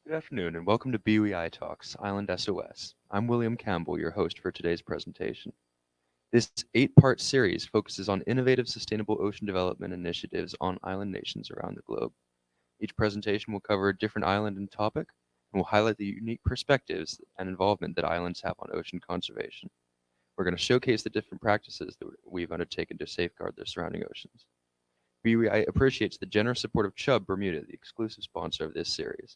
Good afternoon and welcome to BUEI Talks, Island SOS. I'm William Campbell, your host for today's presentation. This 8-part series focuses on innovative sustainable ocean development initiatives on island nations around the globe. Each presentation will cover a different island and topic, and will highlight the unique perspectives and involvement that islands have on ocean conservation. We're going to showcase the different practices that we've undertaken to safeguard their surrounding oceans. BUEI appreciates the generous support of Chubb Bermuda, the exclusive sponsor of this series.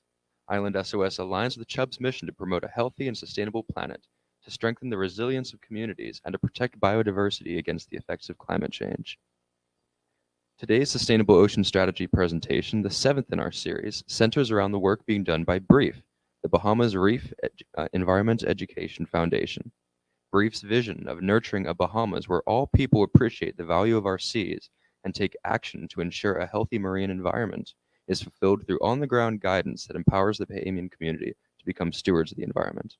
Island SOS aligns with Chubb's mission to promote a healthy and sustainable planet, to strengthen the resilience of communities, and to protect biodiversity against the effects of climate change. Today's Sustainable Ocean Strategy presentation, the 7th in our series, centers around the work being done by BREEF, the Bahamas Reef Environment Education Foundation. BREEF's vision of nurturing a Bahamas where all people appreciate the value of our seas and take action to ensure a healthy marine environment is fulfilled through on-the-ground guidance that empowers the Bahamian community to become stewards of the environment.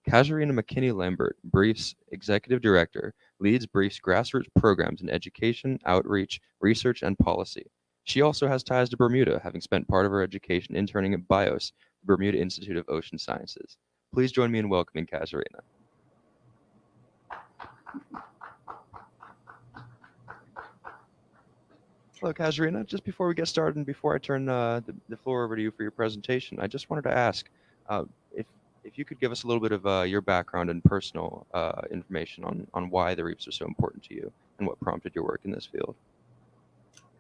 Casuarina McKinney-Lambert, BREEF's executive director, leads BREEF's grassroots programs in education, outreach, research, and policy. She also has ties to Bermuda, having spent part of her education interning at BIOS, the Bermuda Institute of Ocean Sciences. Please join me in welcoming Casuarina. Hello, Casuarina. Just before we get started and before I turn the floor over to you for your presentation, I just wanted to ask if you could give us a little bit of your background and personal information on why the reefs are so important to you and what prompted your work in this field.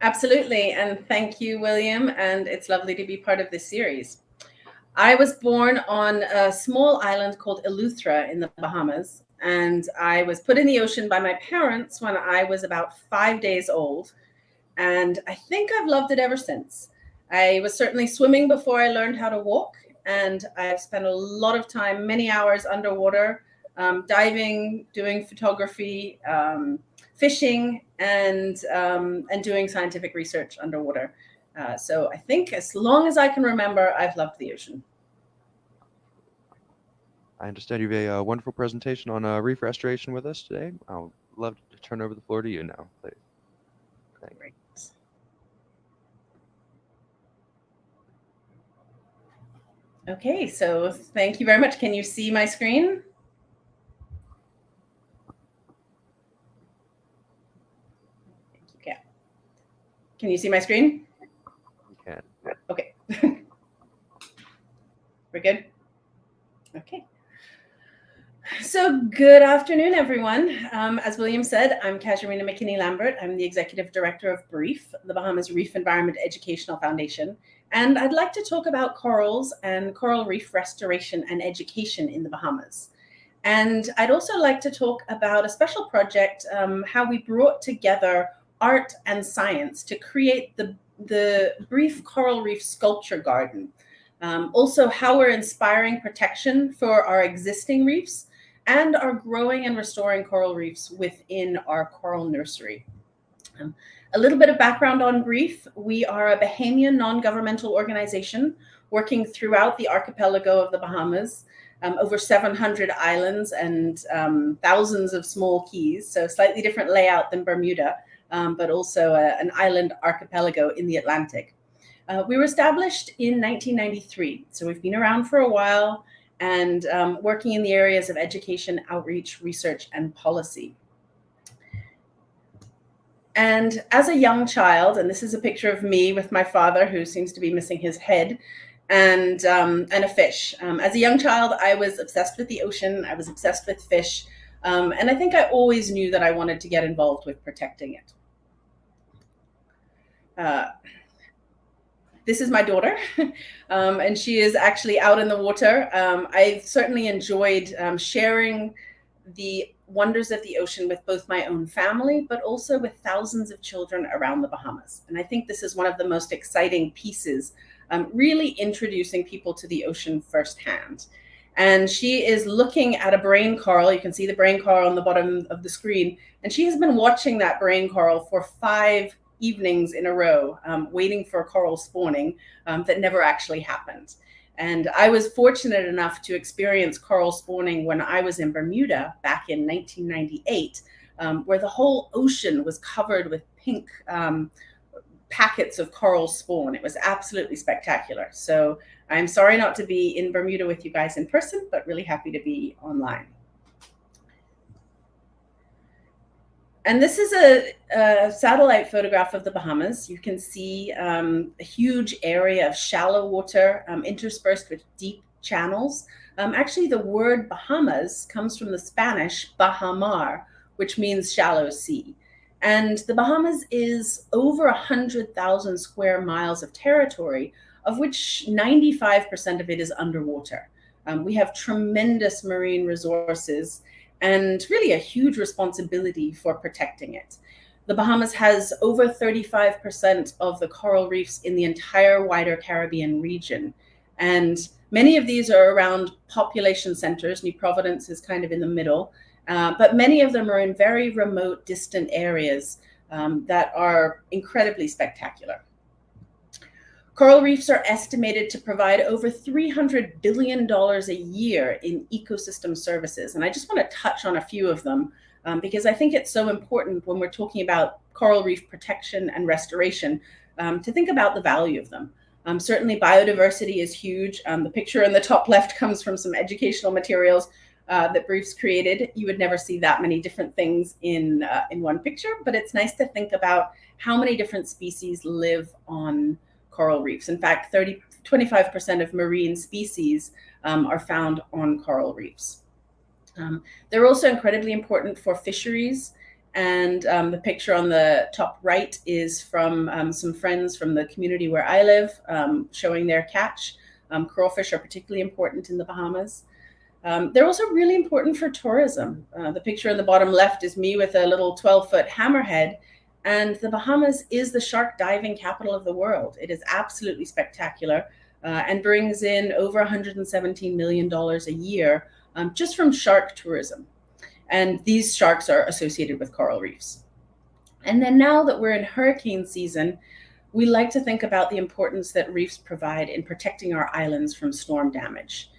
Absolutely, and thank you, William, and it's lovely to be part of this series. I was born on a small island called Eleuthera in the Bahamas, and I was put in the ocean by my parents when I was about 5 days old. And I think I've loved it ever since. I was certainly swimming before I learned how to walk, and I've spent a lot of time, many hours underwater, diving, doing photography, fishing, and doing scientific research underwater. So I think as long as I can remember, I've loved the ocean. I understand you have a wonderful presentation on reef restoration with us today. I'll love to turn over the floor to you now, please. Thank you. Okay, so thank you very much. Can you see my screen? Yeah. Can you see my screen? You can. Okay. We're good? Okay. So good afternoon, everyone. As William said, I'm Casuarina McKinney-Lambert. I'm the Executive Director of BREEF, the Bahamas Reef Environment Educational Foundation. And I'd like to talk about corals and coral reef restoration and education in the Bahamas. And I'd also like to talk about a special project, how we brought together art and science to create the BREEF Coral Reef Sculpture Garden. Also, how we're inspiring protection for our existing reefs and are growing and restoring coral reefs within our coral nursery. A little bit of background on BREEF. We are a Bahamian non-governmental organization working throughout the archipelago of the Bahamas, over 700 islands and thousands of small keys, so slightly different layout than Bermuda, but also an island archipelago in the Atlantic. We were established in 1993, so we've been around for a while and working in the areas of education, outreach, research, and policy. And as a young child, and this is a picture of me with my father, who seems to be missing his head, and a fish. As a young child, I was obsessed with the ocean. I was obsessed with fish. And I think I always knew that I wanted to get involved with protecting it. This is my daughter, and she is actually out in the water. I've certainly enjoyed sharing the wonders of the ocean with both my own family, but also with thousands of children around the Bahamas. And I think this is one of the most exciting pieces, really introducing people to the ocean firsthand. And she is looking at a brain coral. You can see the brain coral on the bottom of the screen. And she has been watching that brain coral for 5 evenings in a row, waiting for coral spawning that never actually happened. And I was fortunate enough to experience coral spawning when I was in Bermuda back in 1998, where the whole ocean was covered with pink packets of coral spawn. It was absolutely spectacular. So I'm sorry not to be in Bermuda with you guys in person, but really happy to be online. And this is a satellite photograph of the Bahamas. You can see a huge area of shallow water interspersed with deep channels. Actually, the word Bahamas comes from the Spanish Bahamar, which means shallow sea. And the Bahamas is over 100,000 square miles of territory, of which 95% of it is underwater. We have tremendous marine resources and really a huge responsibility for protecting it. The Bahamas has over 35% of the coral reefs in the entire wider Caribbean region. And many of these are around population centers. New Providence is kind of in the middle, but many of them are in very remote, distant areas that are incredibly spectacular. Coral reefs are estimated to provide over $300 billion a year in ecosystem services. And I just want to touch on a few of them because I think it's so important when we're talking about coral reef protection and restoration to think about the value of them. Certainly biodiversity is huge. The picture in the top left comes from some educational materials that BREEF's created. You would never see that many different things in one picture, but it's nice to think about how many different species live on coral reefs. In fact, 25% of marine species are found on coral reefs. They're also incredibly important for fisheries. And the picture on the top right is from some friends from the community where I live, showing their catch. Crawfish are particularly important in the Bahamas. They're also really important for tourism. The picture in the bottom left is me with a little 12-foot hammerhead. And the Bahamas is the shark diving capital of the world. It is absolutely spectacular and brings in over $117 million a year just from shark tourism. And these sharks are associated with coral reefs. And then now that we're in hurricane season, we like to think about the importance that reefs provide in protecting our islands from storm damage.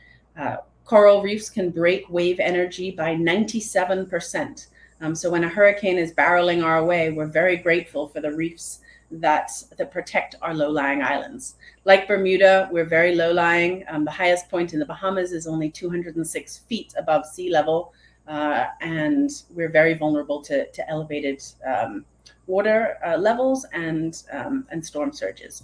Coral reefs can break wave energy by 97%. So when a hurricane is barreling our way, we're very grateful for the reefs that protect our low-lying islands. Like Bermuda, we're very low-lying. The highest point in the Bahamas is only 206 feet above sea level, and we're very vulnerable to elevated water levels and storm surges.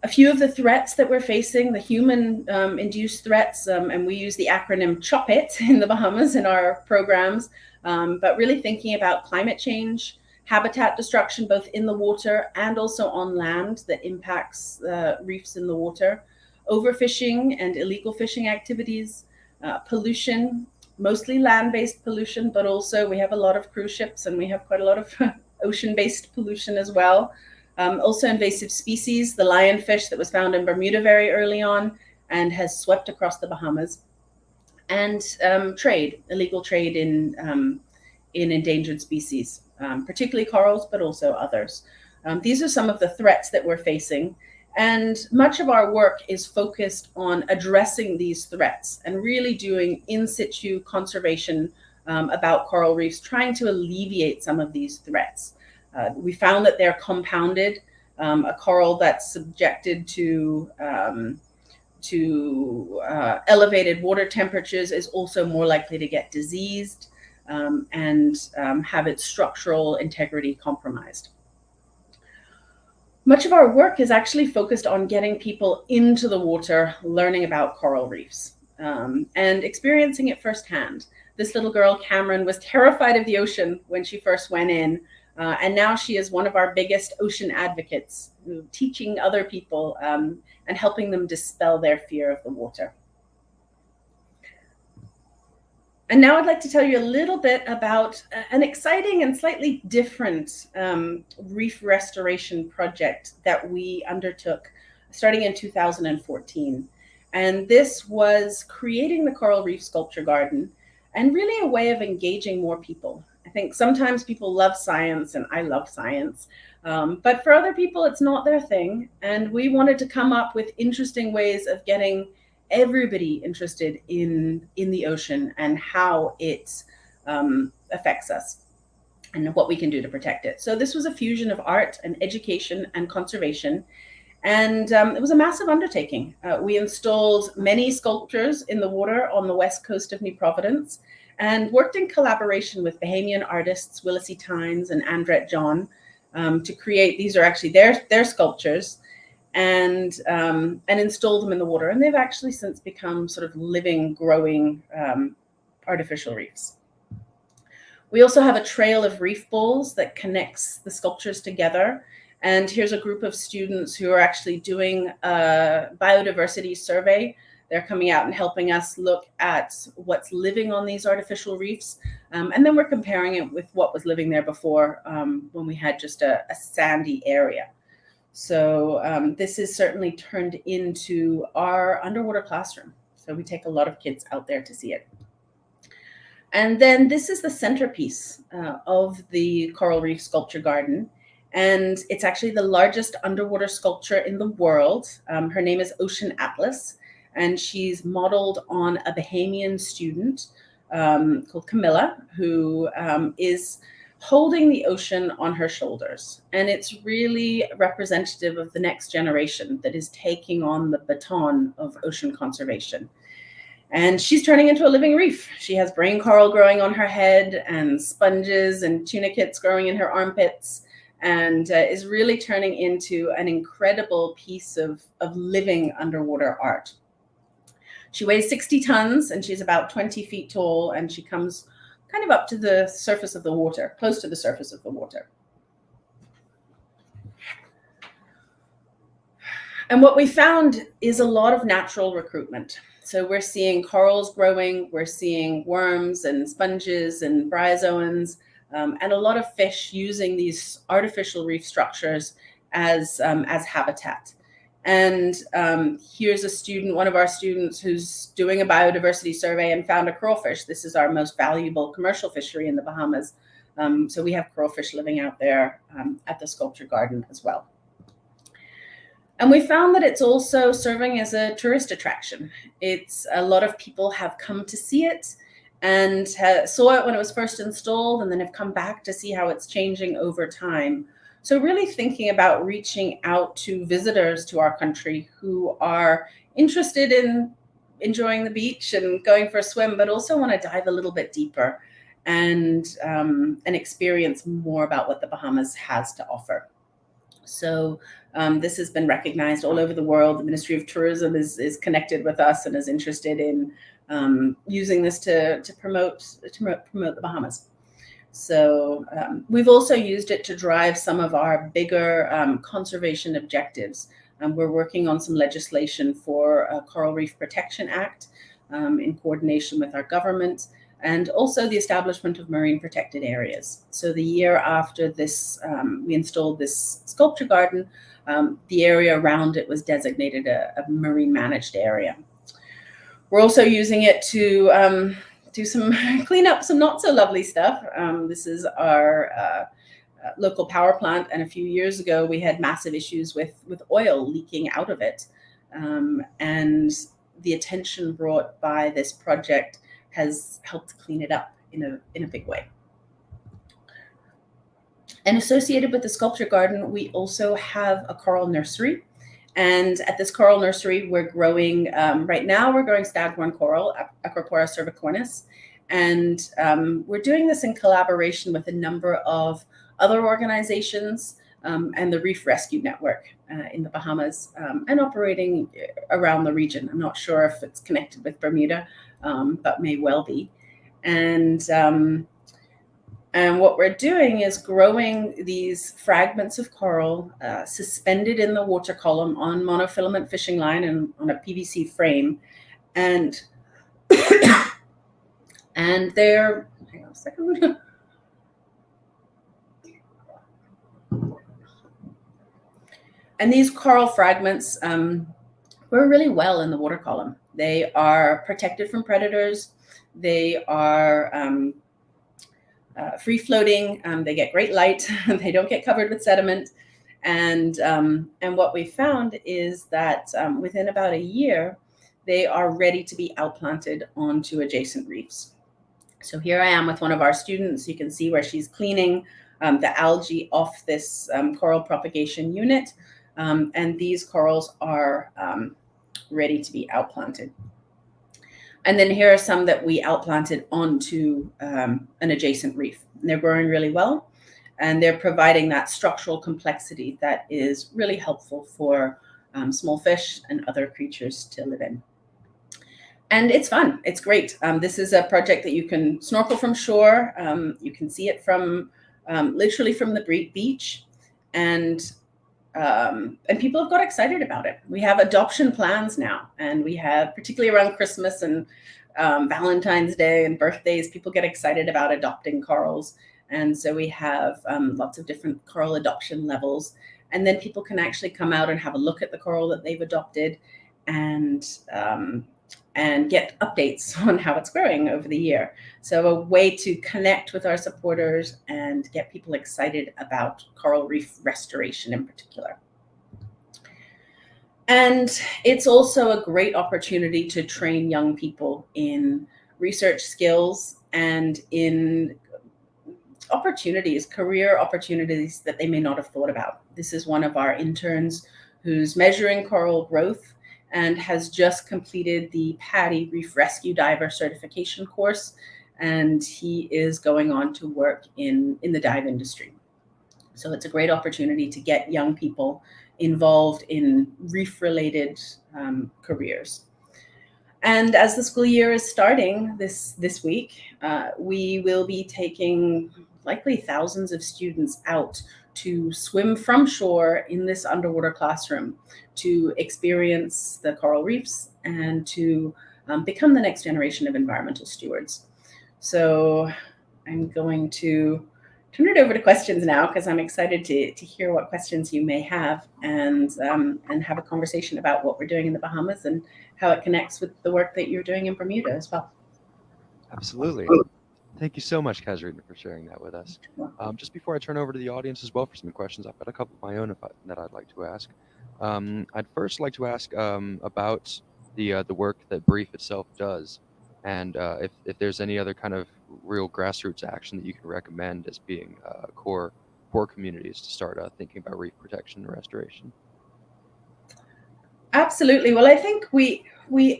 A few of the threats that we're facing, the human-induced threats, and we use the acronym CHOP-IT in the Bahamas in our programs, but really thinking about climate change, habitat destruction, both in the water and also on land that impacts reefs in the water, overfishing and illegal fishing activities, pollution, mostly land-based pollution, but also we have a lot of cruise ships and we have quite a lot of ocean-based pollution as well. Also invasive species, the lionfish that was found in Bermuda very early on and has swept across the Bahamas, and trade, illegal trade in endangered species, particularly corals, but also others. These are some of the threats that we're facing, and much of our work is focused on addressing these threats and really doing in situ conservation about coral reefs, trying to alleviate some of these threats. We found that they're compounded. A coral that's subjected to elevated water temperatures is also more likely to get diseased and have its structural integrity compromised. Much of our work is actually focused on getting people into the water, learning about coral reefs and experiencing it firsthand. This little girl, Cameron, was terrified of the ocean when she first went in. And now she is one of our biggest ocean advocates, teaching other people and helping them dispel their fear of the water. And now I'd like to tell you a little bit about an exciting and slightly different reef restoration project that we undertook starting in 2014. And this was creating the Coral Reef Sculpture Garden and really a way of engaging more people. I think sometimes people love science, and I love science, but for other people, it's not their thing. And we wanted to come up with interesting ways of getting everybody interested in the ocean and how it affects us and what we can do to protect it. So this was a fusion of art and education and conservation. And it was a massive undertaking. We installed many sculptures in the water on the west coast of New Providence and worked in collaboration with Bahamian artists Willis E. Tynes and Andret John to create, these are actually their sculptures, and install them in the water. And they've actually since become sort of living, growing artificial reefs. We also have a trail of reef balls that connects the sculptures together. And here's a group of students who are actually doing a biodiversity survey. They're coming out and helping us look at what's living on these artificial reefs. And then we're comparing it with what was living there before when we had just a sandy area. So this is certainly turned into our underwater classroom. So we take a lot of kids out there to see it. And then this is the centerpiece of the Coral Reef Sculpture Garden. And it's actually the largest underwater sculpture in the world. Her name is Ocean Atlas, and she's modeled on a Bahamian student called Camilla, who is holding the ocean on her shoulders. And it's really representative of the next generation that is taking on the baton of ocean conservation. And she's turning into a living reef. She has brain coral growing on her head and sponges and tunicates growing in her armpits, and is really turning into an incredible piece of living underwater art. She weighs 60 tons and she's about 20 feet tall, and she comes kind of up to the surface of the water, close to the surface of the water. And what we found is a lot of natural recruitment. So we're seeing corals growing, we're seeing worms and sponges and bryozoans, and a lot of fish using these artificial reef structures as habitat. And here's a student, one of our students, who's doing a biodiversity survey and found a crawfish. This is our most valuable commercial fishery in the Bahamas. So we have crawfish living out there at the sculpture garden as well. And we found that it's also serving as a tourist attraction. It's a lot of people have come to see it and saw it when it was first installed, and then have come back to see how it's changing over time. So really thinking about reaching out to visitors to our country who are interested in enjoying the beach and going for a swim, but also want to dive a little bit deeper and experience more about what the Bahamas has to offer. So this has been recognized all over the world. The Ministry of Tourism is connected with us and is interested in using this to promote the Bahamas. So we've also used it to drive some of our bigger conservation objectives. We're working on some legislation for a Coral Reef Protection Act in coordination with our government, and also the establishment of marine protected areas. So the year after this, we installed this sculpture garden, the area around it was designated a marine managed area. We're also using it to clean up some not so lovely stuff. This is our local power plant, and a few years ago we had massive issues with oil leaking out of it. And the attention brought by this project has helped clean it up in a big way. And associated with the sculpture garden, we also have a coral nursery. And at this coral nursery, we're growing, right now we're growing staghorn coral, Acropora cervicornis. And we're doing this in collaboration with a number of other organizations and the Reef Rescue Network in the Bahamas and operating around the region. I'm not sure if it's connected with Bermuda, but may well be. And what we're doing is growing these fragments of coral suspended in the water column on monofilament fishing line and on a PVC frame. And and they're, hang on a second. And these coral fragments grow really well in the water column. They are protected from predators. They are free floating. They get great light. They don't get covered with sediment. And what we found is that within about a year, they are ready to be outplanted onto adjacent reefs. So here I am with one of our students. You can see where she's cleaning the algae off this coral propagation unit. and these corals are ready to be outplanted. And then here are some that we outplanted onto an adjacent reef. And they're growing really well, and they're providing that structural complexity that is really helpful for small fish and other creatures to live in. And it's fun. It's great. This is a project that you can snorkel from shore. You can see it from literally from the beach, and people have got excited about it. We have adoption plans now, and we have, particularly around Christmas and Valentine's Day and birthdays, people get excited about adopting corals. And so we have lots of different coral adoption levels. And then people can actually come out and have a look at the coral that they've adopted and get updates on how it's growing over the year. So a way to connect with our supporters and get people excited about coral reef restoration in particular. And it's also a great opportunity to train young people in research skills and in opportunities, career opportunities that they may not have thought about. This is one of our interns who's measuring coral growth and has just completed the PADI Reef Rescue Diver certification course, and he is going on to work in the dive industry. So it's a great opportunity to get young people involved in reef-related careers. And as the school year is starting this week, we will be taking likely thousands of students out to swim from shore in this underwater classroom to experience the coral reefs and to become the next generation of environmental stewards. So I'm going to turn it over to questions now, because I'm excited to hear what questions you may have and have a conversation about what we're doing in the Bahamas and how it connects with the work that you're doing in Bermuda as well. Absolutely. Thank you so much, Casuarina, for sharing that with us. Just before I turn over to the audience as well for some questions, I've got a couple of my own that I'd like to ask. I'd first like to ask about the work that BREEF itself does, and if there's any other kind of real grassroots action that you can recommend as being core for communities to start thinking about reef protection and restoration. Absolutely. Well, I think we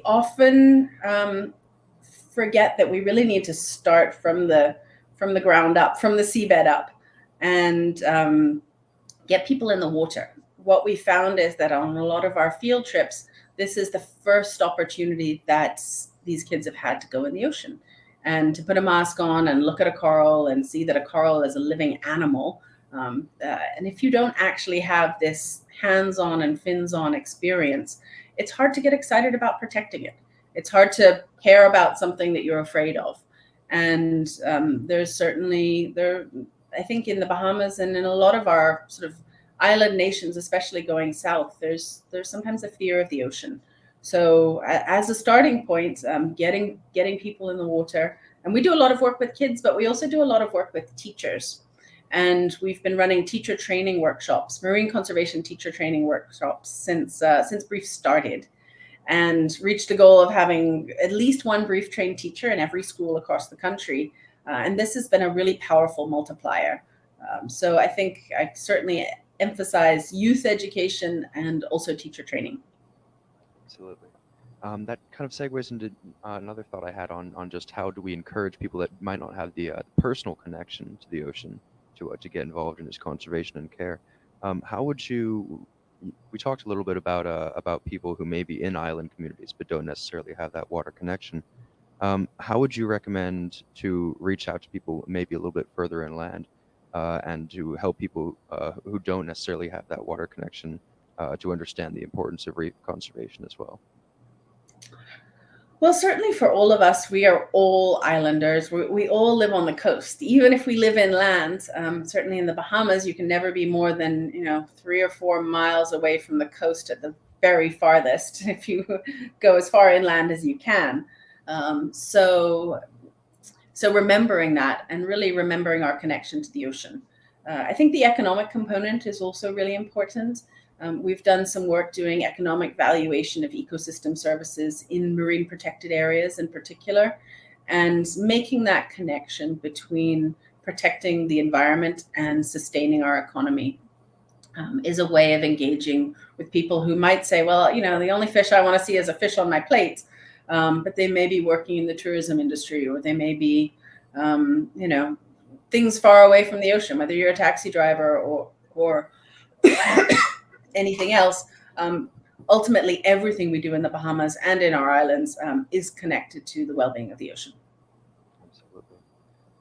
often forget that we really need to start from the ground up, from the seabed up, and get people in the water. What we found is that on a lot of our field trips, this is the first opportunity that these kids have had to go in the ocean and to put a mask on and look at a coral and see that a coral is a living animal. And if you don't actually have this hands-on and fins-on experience, it's hard to get excited about protecting it. It's hard to care about something that you're afraid of. And there's certainly, I think in the Bahamas and in a lot of our sort of island nations, especially going south, there's sometimes a fear of the ocean. So as a starting point, getting people in the water, and we do a lot of work with kids, but we also do a lot of work with teachers. And we've been running teacher training workshops, marine conservation teacher training workshops since BREEF started, and reached a goal of having at least one BREEF trained teacher in every school across the country. And this has been a really powerful multiplier. So I think I certainly emphasize youth education and also teacher training. Absolutely. That kind of segues into another thought I had on just how do we encourage people that might not have the personal connection to the ocean to get involved in its conservation and care. How would you? We talked a little bit about people who may be in island communities but don't necessarily have that water connection. How would you recommend to reach out to people maybe a little bit further inland and to help people who don't necessarily have that water connection to understand the importance of reef conservation as well? Well, certainly for all of us, we are all islanders. We all live on the coast. Even if we live inland, certainly in the Bahamas, you can never be more than 3 or 4 miles away from the coast at the very farthest, if you go as far inland as you can. So remembering that and really remembering our connection to the ocean. I think the economic component is also really important. We've done some work doing economic valuation of ecosystem services in marine protected areas in particular, and making that connection between protecting the environment and sustaining our economy. is a way of engaging with people who might say, well, the only fish I want to see is a fish on my plate, but they may be working in the tourism industry, or they may be, things far away from the ocean, whether you're a taxi driver or anything else. Ultimately, everything we do in the Bahamas and in our islands is connected to the well-being of the ocean. Absolutely.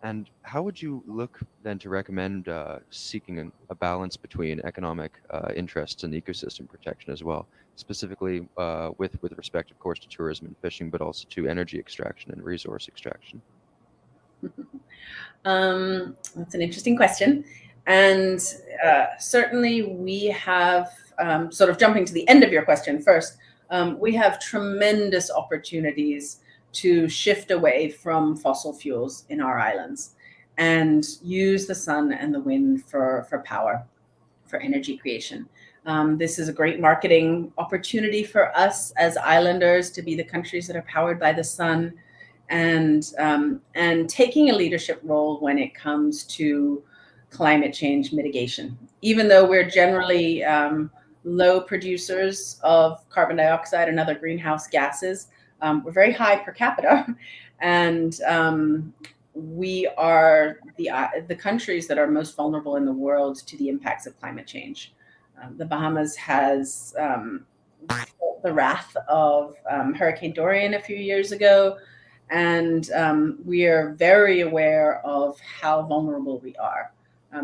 And how would you look then to recommend seeking a balance between economic interests and ecosystem protection as well, specifically with respect, of course, to tourism and fishing, but also to energy extraction and resource extraction? That's an interesting question. And certainly we have, sort of jumping to the end of your question first, we have tremendous opportunities to shift away from fossil fuels in our islands and use the sun and the wind for power, for energy creation. This is a great marketing opportunity for us as islanders to be the countries that are powered by the sun, and taking a leadership role when it comes to climate change mitigation. Even though we're generally low producers of carbon dioxide and other greenhouse gases, we're very high per capita, and we are the countries that are most vulnerable in the world to the impacts of climate change. The Bahamas has felt the wrath of Hurricane Dorian a few years ago, and we are very aware of how vulnerable we are.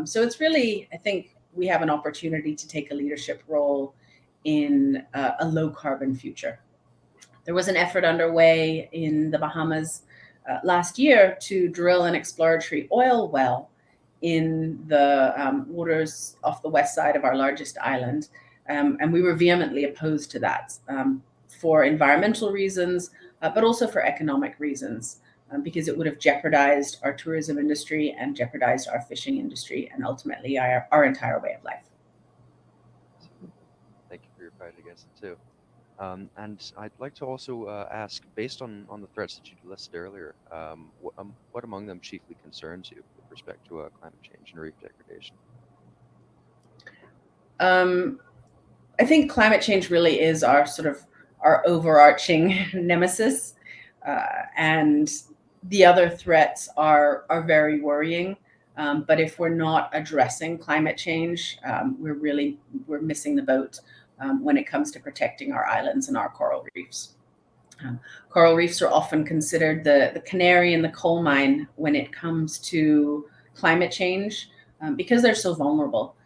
So it's really, I think, we have an opportunity to take a leadership role in a low carbon future. There was an effort underway in the Bahamas last year to drill an exploratory oil well in the waters off the west side of our largest island. And we were vehemently opposed to that for environmental reasons, but also for economic reasons, because it would have jeopardized our tourism industry and jeopardized our fishing industry and ultimately our entire way of life. Thank you for your fight against it too. And I'd like to also ask, based on the threats that you listed earlier, what among them chiefly concerns you with respect to climate change and reef degradation? I think climate change really is our overarching nemesis, and the other threats are very worrying. But if we're not addressing climate change, we're missing the boat when it comes to protecting our islands and our coral reefs. Coral reefs are often considered the canary in the coal mine when it comes to climate change, because they're so vulnerable.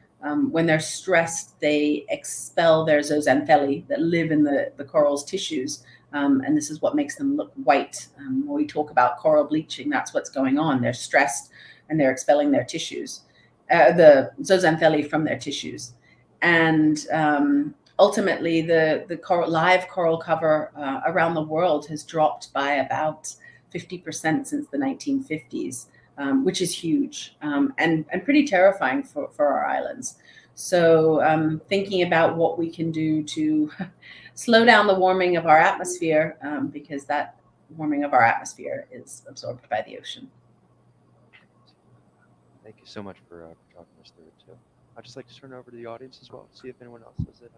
When they're stressed, they expel their zooxanthellae that live in the coral's tissues, and this is what makes them look white. When we talk about coral bleaching, that's what's going on. They're stressed and they're expelling their tissues, the zooxanthellae from their tissues. And ultimately, the live coral cover around the world has dropped by about 50% since the 1950s, which is huge and pretty terrifying for our islands. So thinking about what we can do to slow down the warming of our atmosphere, because that warming of our atmosphere is absorbed by the ocean. Thank you so much for talking us through it too. I'd just like to turn it over to the audience as well, to see if anyone else has it.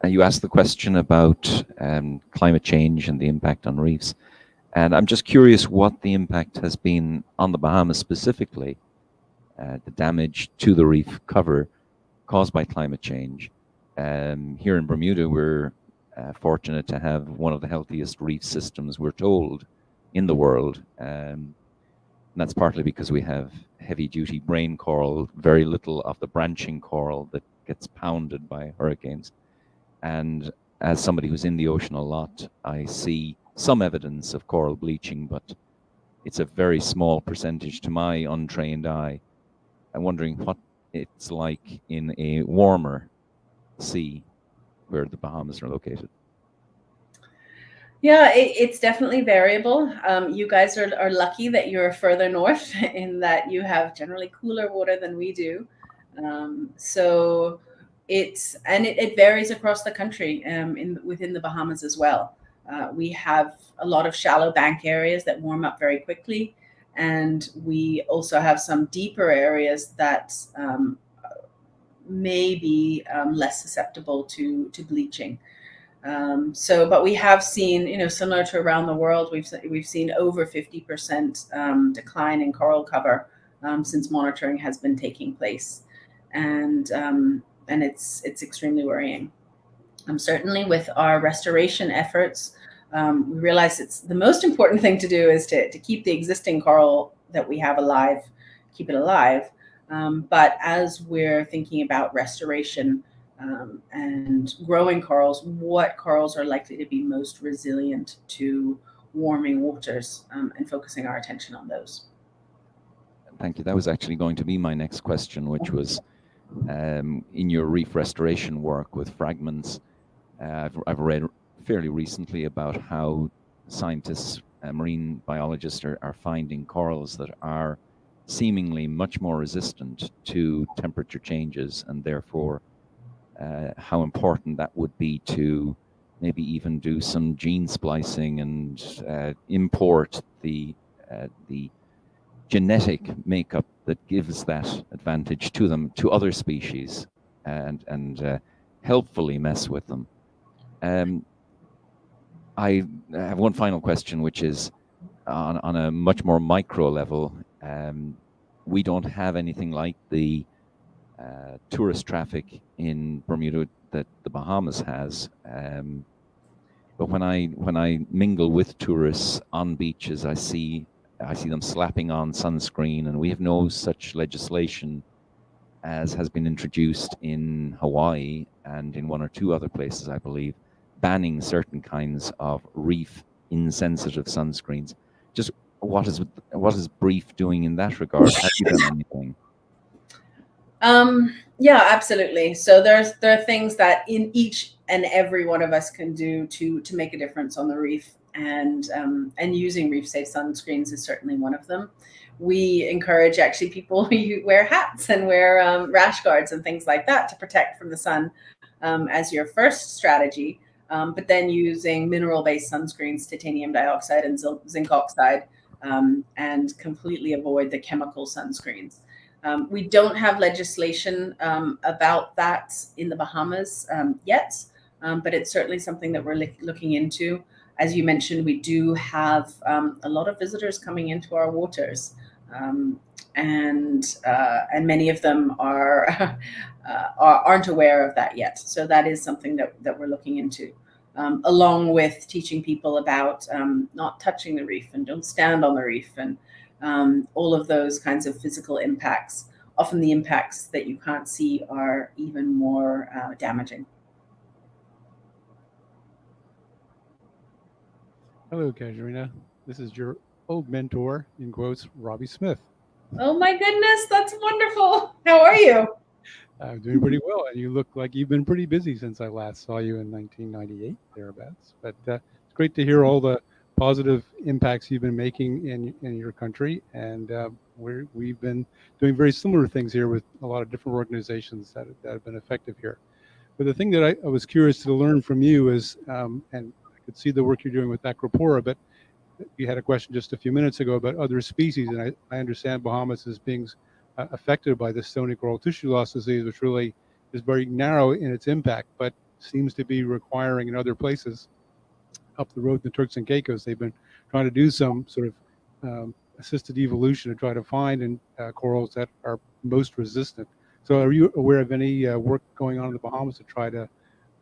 You asked the question about climate change and the impact on reefs, and I'm just curious what the impact has been on the Bahamas specifically, the damage to the reef cover caused by climate change. Here in Bermuda, we're fortunate to have one of the healthiest reef systems, we're told, in the world. And that's partly because we have heavy-duty brain coral, very little of the branching coral that gets pounded by hurricanes. And as somebody who's in the ocean a lot, I see some evidence of coral bleaching, but it's a very small percentage to my untrained eye. I'm wondering what it's like in a warmer sea where the Bahamas are located. Yeah, it's definitely variable. You guys are lucky that you're further north in that you have generally cooler water than we do. So it varies across the country, within the Bahamas as well. We have a lot of shallow bank areas that warm up very quickly, and we also have some deeper areas that may be less susceptible to bleaching. But we have seen, similar to around the world, we've seen over 50% decline in coral cover since monitoring has been taking place, and it's extremely worrying. Certainly, with our restoration efforts, we realize it's the most important thing to do is to keep the existing coral that we have alive, keep it alive. But as we're thinking about restoration and growing corals, what corals are likely to be most resilient to warming waters, and focusing our attention on those. Thank you. That was actually going to be my next question, which was in your reef restoration work with fragments. I've read fairly recently about how scientists, marine biologists are finding corals that are seemingly much more resistant to temperature changes, and therefore how important that would be to maybe even do some gene splicing and import the genetic makeup that gives that advantage to them, to other species, and helpfully mess with them. I have one final question, which is on a much more micro level. We don't have anything like the tourist traffic in Bermuda that the Bahamas has. But when I mingle with tourists on beaches, I see them slapping on sunscreen, and we have no such legislation as has been introduced in Hawaii and in one or two other places, I believe, banning certain kinds of reef insensitive sunscreens. Just what is BREEF doing in that regard? Have you done anything? Yeah, absolutely. So there are things that in each and every one of us can do to make a difference on the reef, and using reef safe sunscreens is certainly one of them. We encourage actually people who wear hats and wear rash guards and things like that to protect from the sun as your first strategy. But then using mineral-based sunscreens, titanium dioxide and zinc oxide, and completely avoid the chemical sunscreens. We don't have legislation about that in the Bahamas yet, but it's certainly something that we're looking into. As you mentioned, we do have a lot of visitors coming into our waters, and many of them aren't aware of that yet. So that is something that we're looking into, along with teaching people about not touching the reef and don't stand on the reef, and all of those kinds of physical impacts. Often the impacts that you can't see are even more damaging. Hello, Casuarina. This is your old mentor, in quotes, Robbie Smith. Oh my goodness, that's wonderful. How are you? I'm doing pretty well, and you look like you've been pretty busy since I last saw you in 1998, thereabouts. But it's great to hear all the positive impacts you've been making in your country, and we've been doing very similar things here with a lot of different organizations that have been effective here. But the thing that I was curious to learn from you is, and I could see the work you're doing with Acropora, but you had a question just a few minutes ago about other species, and I understand Bahamas is being affected by the stony coral tissue loss disease, which really is very narrow in its impact, but seems to be requiring in other places up the road in the Turks and Caicos. They've been trying to do some sort of assisted evolution to try to find corals that are most resistant. So are you aware of any work going on in the Bahamas to try to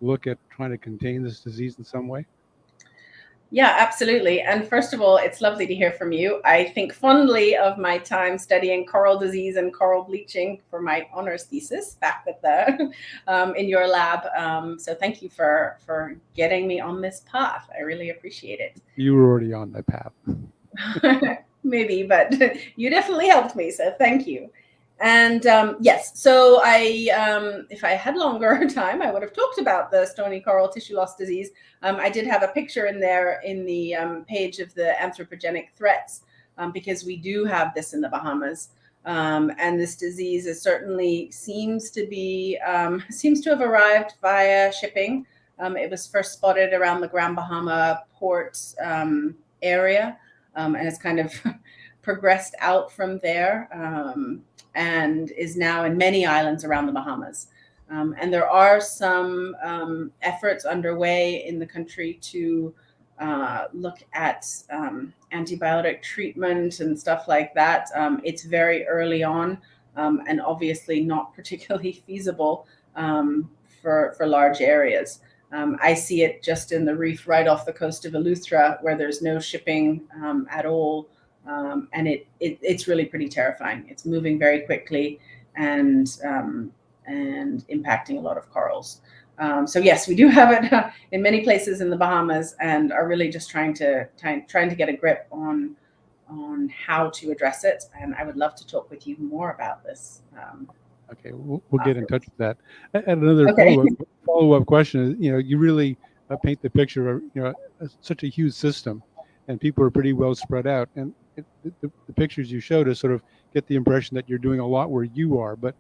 look at trying to contain this disease in some way? Yeah, absolutely. And first of all, it's lovely to hear from you. I think fondly of my time studying coral disease and coral bleaching for my honors thesis back at in your lab. So thank you for getting me on this path. I really appreciate it. You were already on that path. Maybe, but you definitely helped me. So thank you. And yes, so if I had longer time, I would have talked about the stony coral tissue loss disease. I did have a picture in there in the page of the anthropogenic threats, because we do have this in the Bahamas. And this disease certainly seems to have arrived via shipping. It was first spotted around the Grand Bahama port area, and it's kind of progressed out from there, and is now in many islands around the Bahamas. And there are some efforts underway in the country to look at antibiotic treatment and stuff like that. It's very early on, and obviously not particularly feasible for large areas. I see it just in the reef right off the coast of Eleuthera, where there's no shipping at all, and it's really pretty terrifying. It's moving very quickly and impacting a lot of corals. So yes, we do have it in many places in the Bahamas, and are really just trying to get a grip on how to address it. And I would love to talk with you more about this. Okay, we'll get in touch with that. And another follow-up question is, you really paint the picture of such a huge system, and people are pretty well spread out. And the pictures you showed us sort of get the impression that you're doing a lot where you are, but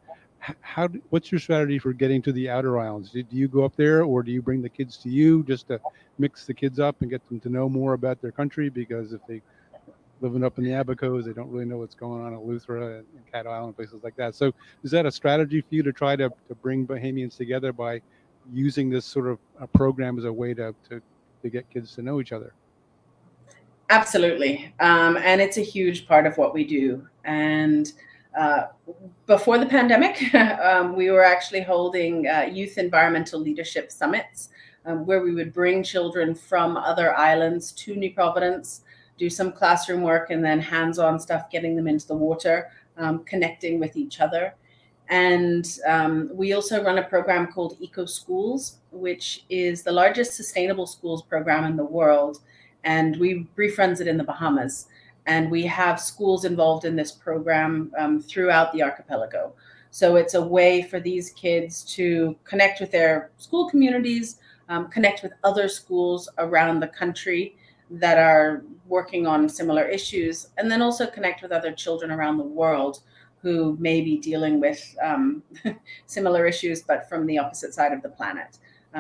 what's your strategy for getting to the outer islands? Do you go up there, or do you bring the kids to you just to mix the kids up and get them to know more about their country? Because if they living up in the Abacos, they don't really know what's going on in Eleuthera and Cat Island, places like that. So is that a strategy for you to try to bring Bahamians together by using this sort of a program as a way to get kids to know each other? Absolutely. And it's a huge part of what we do. And before the pandemic, we were actually holding youth environmental leadership summits, where we would bring children from other islands to New Providence, do some classroom work, and then hands-on stuff, getting them into the water, connecting with each other. And we also run a program called Eco Schools, which is the largest sustainable schools program in the world. And BREEF runs it in the Bahamas. And we have schools involved in this program throughout the archipelago. So it's a way for these kids to connect with their school communities, connect with other schools around the country that are working on similar issues, and then also connect with other children around the world who may be dealing with similar issues, but from the opposite side of the planet.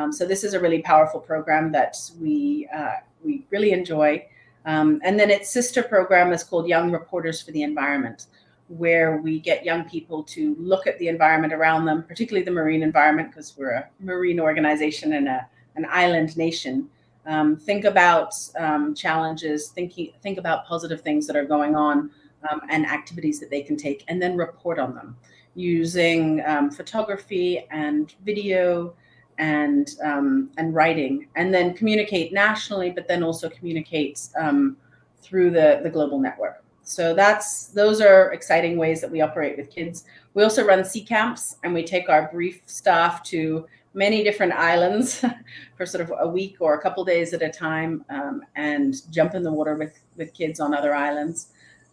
So this is a really powerful program that we really enjoy. And then its sister program is called Young Reporters for the Environment, where we get young people to look at the environment around them, particularly the marine environment, because we're a marine organization and an island nation. Think about challenges, think about positive things that are going on, and activities that they can take, and then report on them using photography and video and writing, and then communicate nationally, but then also communicate through the global network. So those are exciting ways that we operate with kids. We also run sea camps, and we take our BREEF staff to many different islands for sort of a week or a couple days at a time, and jump in the water with kids on other islands.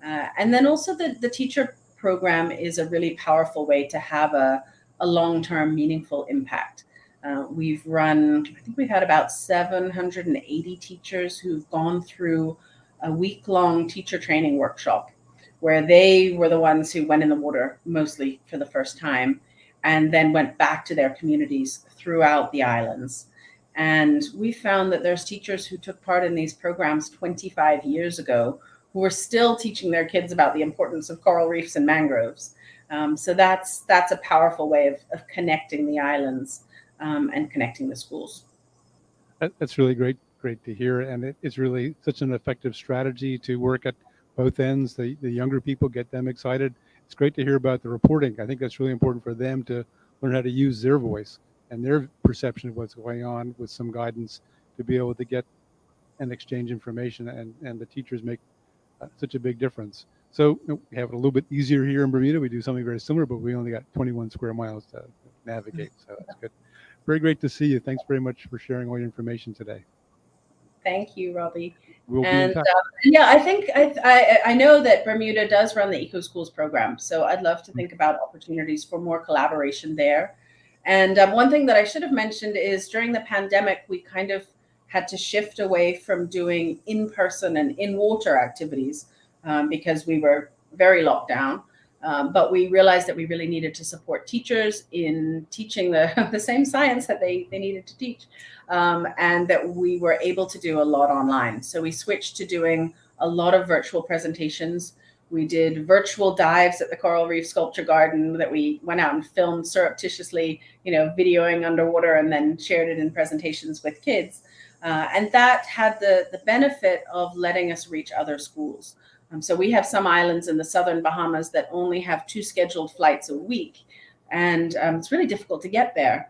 And then also the teacher program is a really powerful way to have a long-term meaningful impact. I think we've had about 780 teachers who've gone through a week-long teacher training workshop, where they were the ones who went in the water mostly for the first time, and then went back to their communities throughout the islands. And we found that there's teachers who took part in these programs 25 years ago who are still teaching their kids about the importance of coral reefs and mangroves. So that's a powerful way of connecting the islands and connecting the schools. That's really great to hear. And it's really such an effective strategy to work at both ends. The younger people, get them excited. It's great to hear about the reporting. I think that's really important for them to learn how to use their voice and their perception of what's going on, with some guidance to be able to get and exchange information, and the teachers make such a big difference. So we have it a little bit easier here in Bermuda. We do something very similar, but we only got 21 square miles to navigate. So that's good. Very great to see you. Thanks very much for sharing all your information today. Thank you, Robbie. We'll be in touch. Yeah, I think I know that Bermuda does run the Eco Schools program, so I'd love to think about opportunities for more collaboration there. And one thing that I should have mentioned is during the pandemic, we kind of had to shift away from doing in-person and in-water activities because we were very locked down. But we realized that we really needed to support teachers in teaching the same science that they needed to teach, and that we were able to do a lot online. So we switched to doing a lot of virtual presentations. We did virtual dives at the Coral Reef Sculpture Garden that we went out and filmed surreptitiously, videoing underwater, and then shared it in presentations with kids. And that had the benefit of letting us reach other schools. So we have some islands in the southern Bahamas that only have 2 scheduled flights a week. And it's really difficult to get there.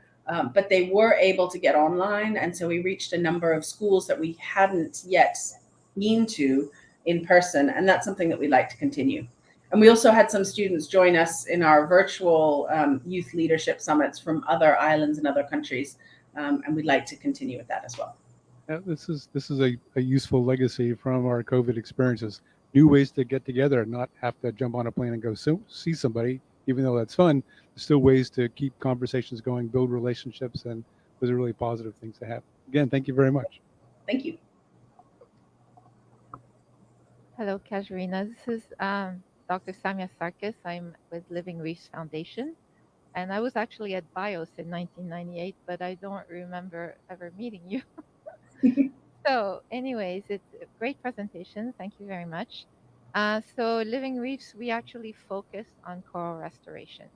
But they were able to get online. And so we reached a number of schools that we hadn't yet been to in person. And that's something that we'd like to continue. And we also had some students join us in our virtual youth leadership summits from other islands and other countries. And we'd like to continue with that as well. Yeah, this is a useful legacy from our COVID experiences. New ways to get together and not have to jump on a plane and go see somebody, even though that's fun. There's still ways to keep conversations going, build relationships, and those are really positive things to have. Again, thank you very much. Thank you. Hello, Casuarina. This is Dr. Samia Sarkis. I'm with Living Reefs Foundation. And I was actually at BIOS in 1998, but I don't remember ever meeting you. So anyways, it's a great presentation. Thank you very much. So Living Reefs, we actually focus on coral restoration.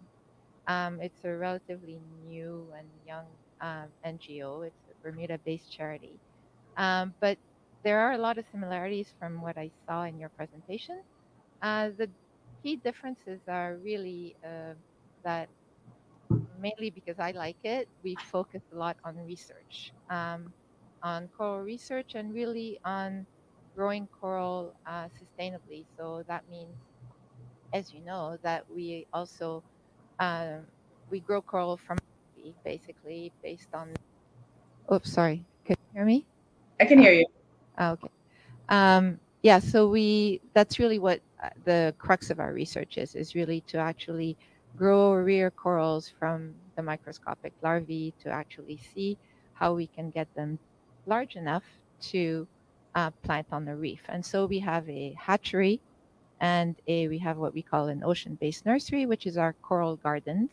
It's a relatively new and young NGO. It's a Bermuda-based charity. But there are a lot of similarities from what I saw in your presentation. The key differences are really that mainly because I like it, we focus a lot on research. On coral research and really on growing coral sustainably. So that means, as you know, that we also we grow coral from basically based on. Oops, sorry. Can you hear me? I can hear you. Okay. Yeah. So that's really what the crux of our research is really to actually grow or rear corals from the microscopic larvae to actually see how we can get them large enough to plant on the reef. And so we have a hatchery and we have what we call an ocean-based nursery, which is our coral gardens.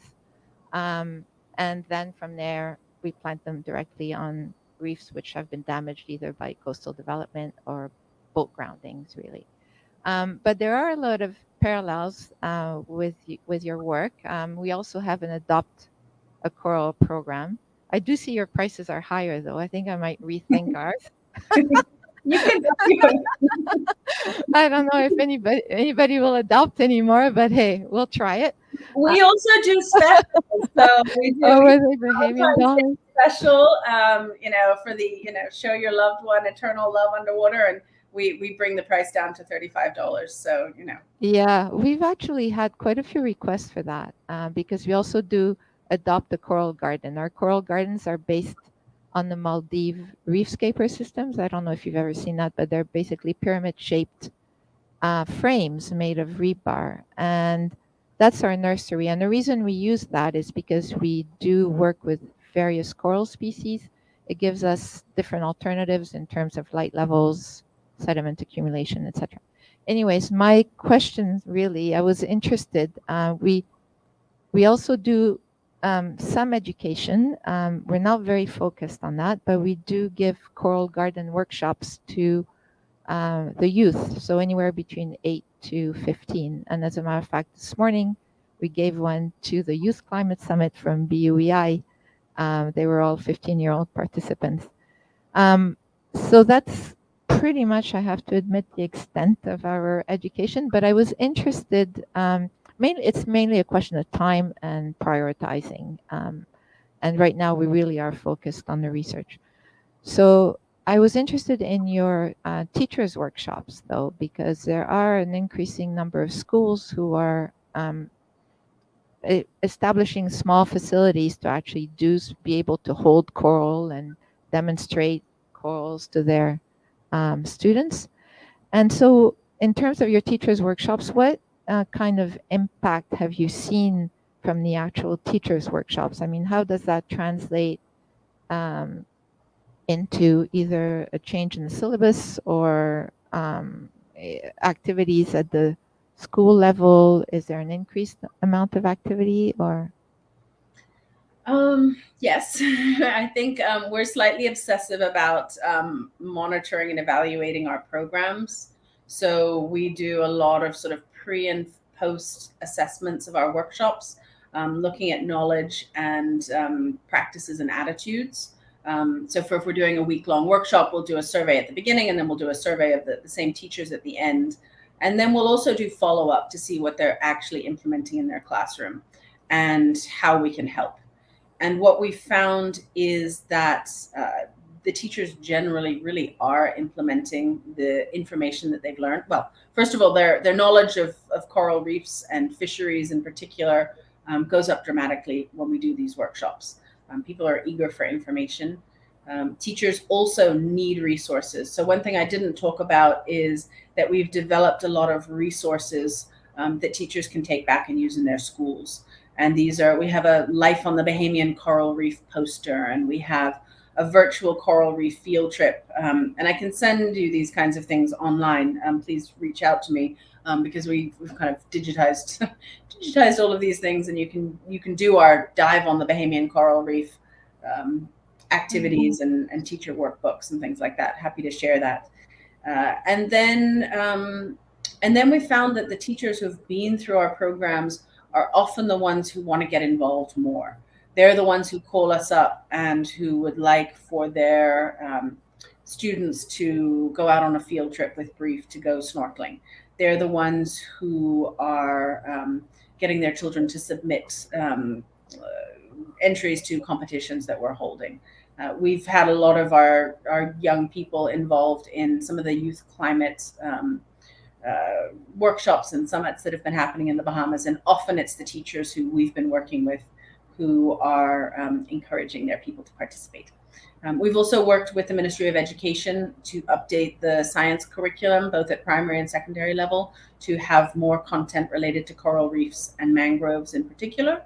And then from there, we plant them directly on reefs which have been damaged either by coastal development or boat groundings, really. But there are a lot of parallels with your work. We also have an Adopt a Coral program. I do see your prices are higher, though. I think I might rethink ours. You can. I don't know if anybody will adopt anymore, but hey, we'll try it. We also do specials. So we do. Oh, are they Bahamian dollars? Special, for the, show your loved one eternal love underwater, and we bring the price down to $35. So, Yeah, we've actually had quite a few requests for that because we also do adopt a coral garden. Our coral gardens are based on the Maldives reefscaper systems. I don't know if you've ever seen that, but they're basically pyramid-shaped frames made of rebar. And that's our nursery. And the reason we use that is because we do work with various coral species. It gives us different alternatives in terms of light levels, sediment accumulation, etc. Anyways, my question really, I was interested. We also do some education. We're not very focused on that, but we do give coral garden workshops to the youth, so anywhere between 8 to 15. And as a matter of fact, this morning we gave one to the Youth Climate Summit from BUEI. They were all 15-year-old participants. So that's pretty much, I have to admit, the extent of our education. But I was interested, it's mainly a question of time and prioritizing. And right now we really are focused on the research. So I was interested in your teachers' workshops, though, because there are an increasing number of schools who are establishing small facilities to actually be able to hold coral and demonstrate corals to their students. And so in terms of your teachers' workshops, what kind of impact have you seen from the actual teachers' workshops? I mean, how does that translate into either a change in the syllabus or activities at the school level? Is there an increased amount of activity or? Yes, I think we're slightly obsessive about monitoring and evaluating our programs. So we do a lot of sort of pre and post assessments of our workshops, looking at knowledge and practices and attitudes. So if we're doing a week-long workshop, we'll do a survey at the beginning, and then we'll do a survey of the same teachers at the end. And then we'll also do follow-up to see what they're actually implementing in their classroom and how we can help. And what we found is that the teachers generally really are implementing the information that they've learned. Well, first of all, their knowledge of coral reefs and fisheries in particular goes up dramatically when we do these workshops. People are eager for information. Teachers also need resources. So one thing I didn't talk about is that we've developed a lot of resources that teachers can take back and use in their schools. And these are, we have a Life on the Bahamian Coral Reef poster, and we have a virtual coral reef field trip. And I can send you these kinds of things online. Please reach out to me because we've kind of digitized all of these things, and you can do our dive on the Bahamian Coral Reef activities and teacher workbooks and things like that. Happy to share that. And then we found that the teachers who've been through our programs are often the ones who want to get involved more. They're the ones who call us up and who would like for their students to go out on a field trip with BREEF to go snorkeling. They're the ones who are getting their children to submit entries to competitions that we're holding. We've had a lot of our young people involved in some of the youth climate workshops and summits that have been happening in the Bahamas, and often it's the teachers who we've been working with who are encouraging their people to participate. We've also worked with the Ministry of Education to update the science curriculum, both at primary and secondary level, to have more content related to coral reefs and mangroves in particular,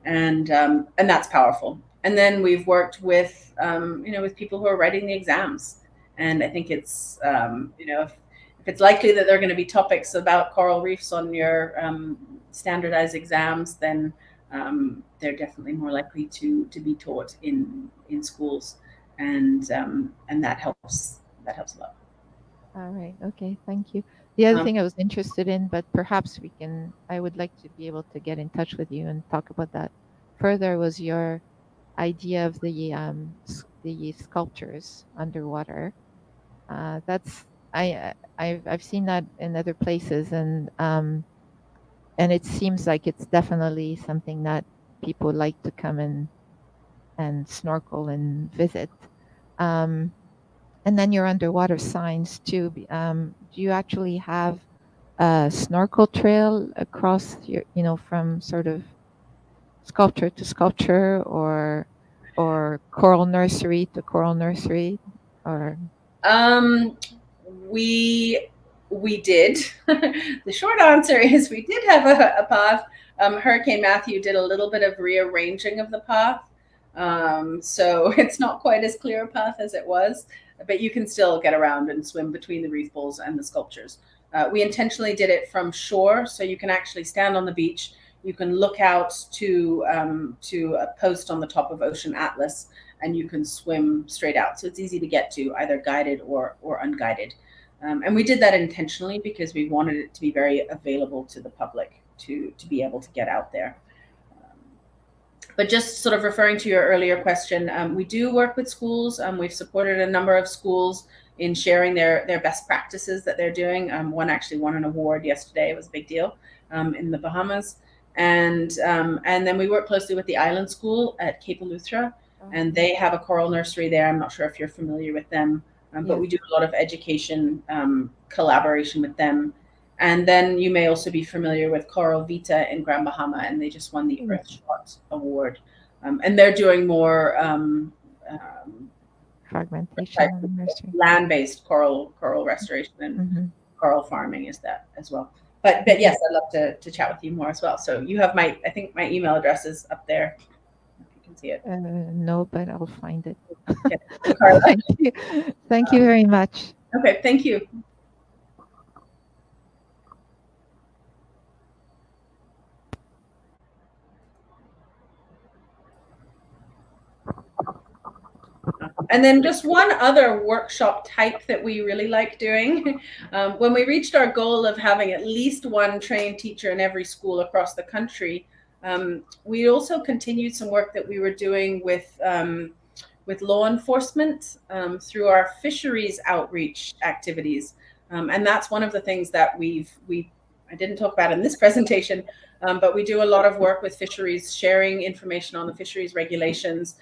and that's powerful. And then we've worked with with people who are writing the exams, and I think it's if it's likely that there are going to be topics about coral reefs on your standardized exams, then they're definitely more likely to be taught in schools, and that helps a lot. All right. Okay. Thank you. The other thing I was interested in, but perhaps I would like to be able to get in touch with you and talk about that further, was your idea of the sculptures underwater. I've seen that in other places, and it seems like it's definitely something that people like to come and snorkel and visit. And then your underwater signs too. Do you actually have a snorkel trail across your, from sort of sculpture to sculpture, or coral nursery to coral nursery, or? We did. The short answer is we did have a path. Hurricane Matthew did a little bit of rearranging of the path. So it's not quite as clear a path as it was, but you can still get around and swim between the reef bowls and the sculptures. We intentionally did it from shore, so you can actually stand on the beach. You can look out to a post on the top of Ocean Atlas, and you can swim straight out. So it's easy to get to, either guided or unguided. And we did that intentionally because we wanted it to be very available to the public to be able to get out there. But just sort of referring to your earlier question, we do work with schools. We've supported a number of schools in sharing their best practices that they're doing. One actually won an award yesterday. It was a big deal in the Bahamas. And then we work closely with the Island School at Cape Eleuthera, and they have a coral nursery there. I'm not sure if you're familiar with them. But we do a lot of education collaboration with them. And then you may also be familiar with Coral Vita in Grand Bahama, and they just won the Earthshot Award. And they're doing more fragmentation, land-based coral restoration and coral farming is that as well. But yes, I'd love to chat with you more as well. So you have I think my email address is up there. See it. No, but I'll find it. Okay. Thank you very much. Okay, thank you. And then just one other workshop type that we really like doing. When we reached our goal of having at least one trained teacher in every school across the country, we also continued some work that we were doing with law enforcement through our fisheries outreach activities. And that's one of the things that I didn't talk about in this presentation, but we do a lot of work with fisheries, sharing information on the fisheries regulations,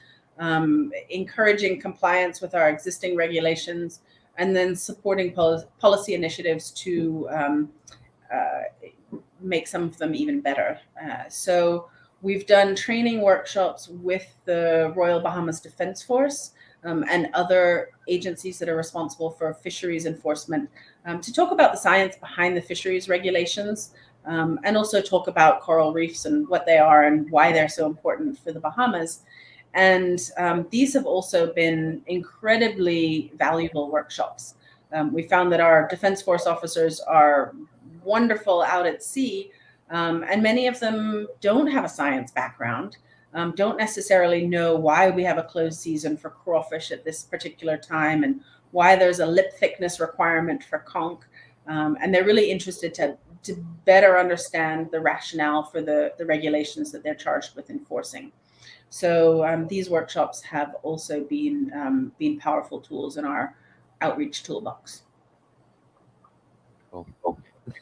encouraging compliance with our existing regulations, and then supporting policy initiatives to make some of them even better. So we've done training workshops with the Royal Bahamas Defence Force and other agencies that are responsible for fisheries enforcement to talk about the science behind the fisheries regulations, and also talk about coral reefs and what they are and why they're so important for the Bahamas. And these have also been incredibly valuable workshops. We found that our Defence Force officers are wonderful out at sea, and many of them don't have a science background, don't necessarily know why we have a closed season for crawfish at this particular time and why there's a lip thickness requirement for conch. And they're really interested to better understand the rationale for the regulations that they're charged with enforcing. So these workshops have also been powerful tools in our outreach toolbox. Cool.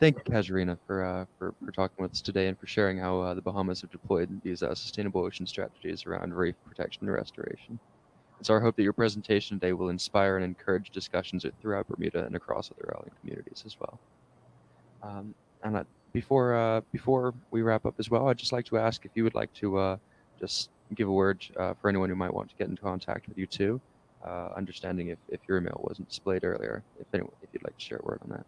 Thank you, Casuarina, for talking with us today and for sharing how the Bahamas have deployed these sustainable ocean strategies around reef protection and restoration. It's our hope that your presentation today will inspire and encourage discussions throughout Bermuda and across other island communities as well. And before we wrap up as well, I'd just like to ask if you would like to just give a word for anyone who might want to get in contact with you too, understanding if your email wasn't displayed earlier, if you'd like to share a word on that.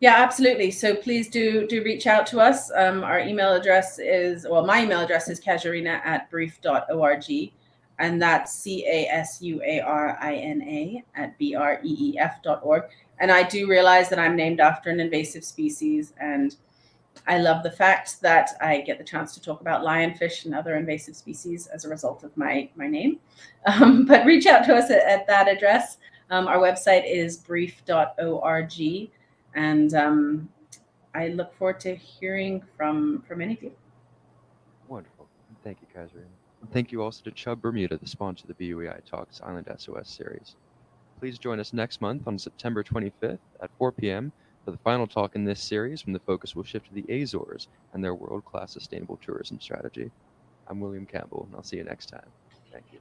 Yeah, absolutely. So please do reach out to us. Our email address my email address is casuarina@breef.org, and that's casuarina@breef.org. And I do realize that I'm named after an invasive species, and I love the fact that I get the chance to talk about lionfish and other invasive species as a result of my name. But reach out to us at that address. Our website is breef.org. And I look forward to hearing from any of you. Wonderful. Thank you, Casuarina. And thank you also to Chubb Bermuda, the sponsor of the BUEI Talks Island SOS series. Please join us next month on September 25th at 4 p.m. for the final talk in this series, when the focus will shift to the Azores and their world-class sustainable tourism strategy. I'm William Campbell, and I'll see you next time. Thank you.